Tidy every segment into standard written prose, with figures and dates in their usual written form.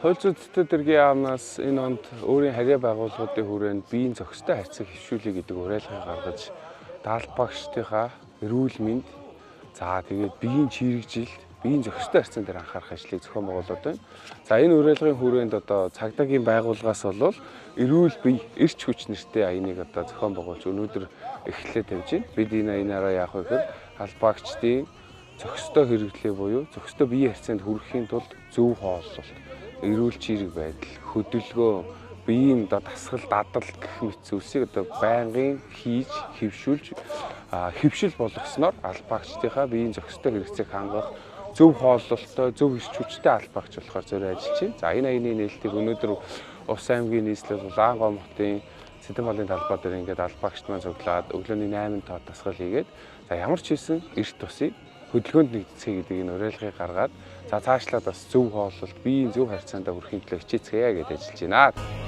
Хууль зүйн төдий яамнаас энэ онд өөрийн харьяа байгууллагуудын хүрээнд биеийн зохистой харьцаг хөвшүүлэх гэдэг уриалгыг гаргаж даалт багштынхаа эрүүл мэнд тэгээд биеийн чирэгжилт, биеийн зохистой харьцан дээр анхаарах ажлыг зохион байгуулад байна. За энэ уриалгын хүрээнд одоо цагдаагийн байгууллагаас бол эрүүл бие, эрч хүч нэртэй аяныг одоо зохион байгуулж өнөөдөр эхлэлээ тавьж байна. Бид энэ аянаараа яах вэ гэхээр албаагчдын зохистой хэрэглээ буюу зохистой биеийн харьцаанд хүрэхийн тулд зөв хооллолт, эрүүл чирэг байдал, хөдөлгөөн, биеийн дасгал, дадал гэх мэт зүйлсийг одоо байнгын хийж, хэвшүүлж, хэвшил болгосноор албаагчдынхаа биеийн зохистой хэрэгцээг хангах зөв хооллолттой, зөв эрч хүчтэй албаагч болохоор зориулж ажиллаж байна. За энэ аяны нээлтийг өнөөдөр Увс аймгийн нийслэл Улаан Гомдын Сэдэн балын талбай дээр ингээд албаагчд маань цуглаад өглөөний 8 тоо дасгал хийгээд за ямар ч хийсэн эрт тусыг хөдөлгөөнд нэгдэцгээе гэдэг энэ уриалгыг гаргаад за цаашлаад бас зөв хооллолт, биеийн зөв харьцаанд хүрэхийн төлөө хичээцгээе гэж ажиллаж байна.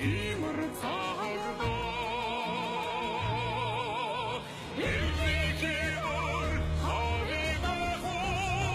He